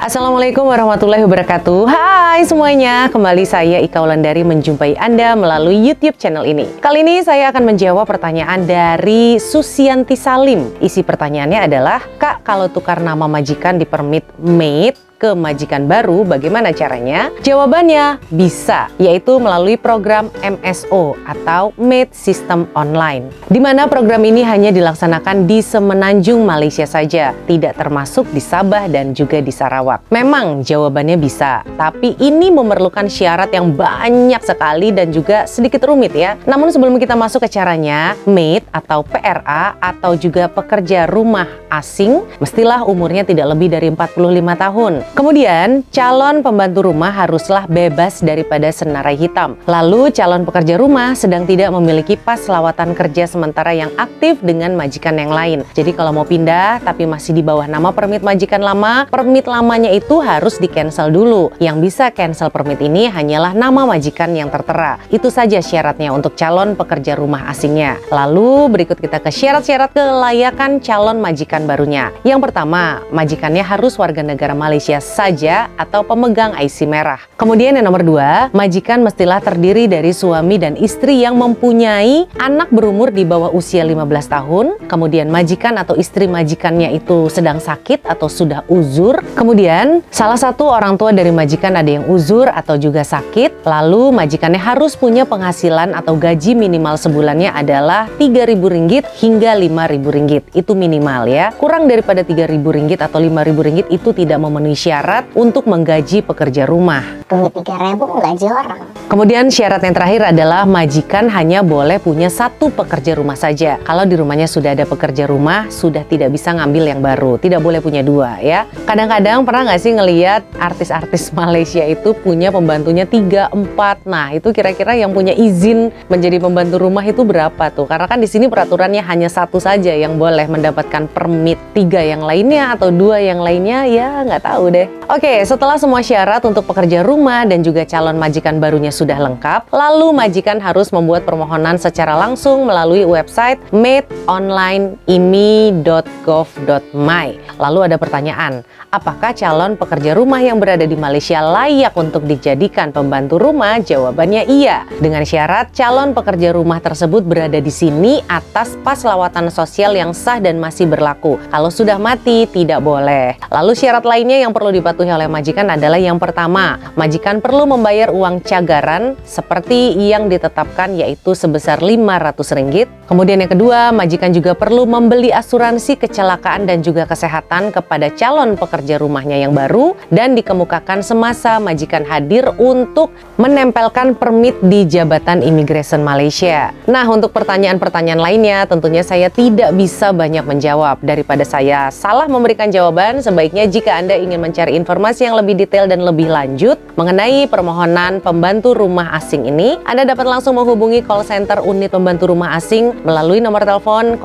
Assalamualaikum warahmatullahi wabarakatuh. Hai semuanya, kembali saya Ika Wulandari menjumpai Anda melalui YouTube channel ini. Kali ini saya akan menjawab pertanyaan dari Susianti Salim. Isi pertanyaannya adalah, Kak, kalau tukar nama majikan di permit maid ke majikan baru, bagaimana caranya? Jawabannya bisa, yaitu melalui program MSO atau Maid System Online, di mana program ini hanya dilaksanakan di Semenanjung, Malaysia saja, tidak termasuk di Sabah dan juga di Sarawak. Memang jawabannya bisa, tapi ini memerlukan syarat yang banyak sekali dan juga sedikit rumit ya. Namun sebelum kita masuk ke caranya, maid atau PRA atau juga pekerja rumah asing mestilah umurnya tidak lebih dari 45 tahun. Kemudian, calon pembantu rumah haruslah bebas daripada senarai hitam. Lalu, calon pekerja rumah sedang tidak memiliki pas lawatan kerja sementara yang aktif dengan majikan yang lain. Jadi kalau mau pindah tapi masih di bawah nama permit majikan lama, permit lamanya itu harus di-cancel dulu. Yang bisa cancel permit ini hanyalah nama majikan yang tertera. Itu saja syaratnya untuk calon pekerja rumah asingnya. Lalu, berikut kita ke syarat-syarat kelayakan calon majikan barunya. Yang pertama, majikannya harus warga negara Malaysia saja atau pemegang IC merah. Kemudian yang nomor 2, majikan mestilah terdiri dari suami dan istri yang mempunyai anak berumur di bawah usia 15 tahun. Kemudian majikan atau istri majikannya itu sedang sakit atau sudah uzur. Kemudian salah satu orang tua dari majikan ada yang uzur atau juga sakit. Lalu majikannya harus punya penghasilan atau gaji minimal sebulannya adalah Rp3.000 hingga Rp5.000. Itu minimal ya. Kurang daripada Rp3.000 atau Rp5.000 itu tidak memenuhi syarat untuk menggaji pekerja rumah. Duit 3.000 gaji orang. Kemudian syarat yang terakhir adalah majikan hanya boleh punya satu pekerja rumah saja. Kalau di rumahnya sudah ada pekerja rumah, sudah tidak bisa ngambil yang baru. Tidak boleh punya dua ya. Kadang-kadang pernah nggak sih ngelihat artis-artis Malaysia itu punya pembantunya 3, 4. Nah itu kira-kira yang punya izin menjadi pembantu rumah itu berapa tuh? Karena kan di sini peraturannya hanya satu saja yang boleh mendapatkan permit. 3 yang lainnya atau 2 yang lainnya ya nggak tahu deh. Oke, setelah semua syarat untuk pekerja rumah dan juga calon majikan barunya sudah lengkap, lalu majikan harus membuat permohonan secara langsung melalui website maidonlineimi.gov.my. Lalu ada pertanyaan, apakah calon pekerja rumah yang berada di Malaysia layak untuk dijadikan pembantu rumah? Jawabannya iya. Dengan syarat calon pekerja rumah tersebut berada di sini atas pas lawatan sosial yang sah dan masih berlaku. Kalau sudah mati, tidak boleh. Lalu syarat lainnya yang perlu dipatuhi oleh majikan adalah yang pertama, majikan perlu membayar uang cagaran seperti yang ditetapkan yaitu sebesar Rp500. Kemudian yang kedua, majikan juga perlu membeli asuransi kecelakaan dan juga kesehatan kepada calon pekerja rumahnya yang baru dan dikemukakan semasa majikan hadir untuk menempelkan permit di Jabatan Imigresen Malaysia. Nah, untuk pertanyaan-pertanyaan lainnya tentunya saya tidak bisa banyak menjawab. Daripada saya salah memberikan jawaban, sebaiknya jika Anda ingin mencari informasi yang lebih detail dan lebih lanjut mengenai permohonan pembantu rumah asing ini, Anda dapat langsung menghubungi call center unit pembantu rumah asing melalui nomor telepon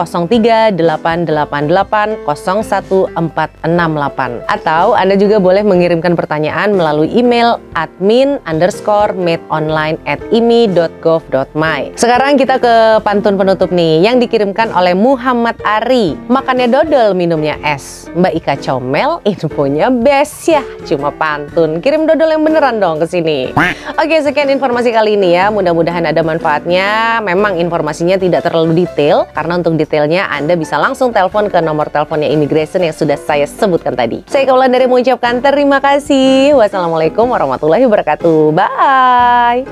03-888-01468 atau Anda juga boleh mengirimkan pertanyaan melalui email admin_maidonline@imi.gov.my. Sekarang kita ke pantun penutup nih yang dikirimkan oleh Muhammad Ari. Makannya dodol, minumnya es. Mbak Ika comel, infonya best ya. Cuma pantun. Kirim dodol yang beneran dong ke sini. Oke, sekian informasi kali ini ya. Mudah-mudahan ada manfaatnya. Memang informasinya tidak terlalu detail, karena untuk detailnya Anda bisa langsung telepon ke nomor teleponnya Immigration yang sudah saya sebutkan tadi. Saya Ika Wulandari mengucapkan terima kasih. Wassalamualaikum warahmatullahi wabarakatuh. Bye.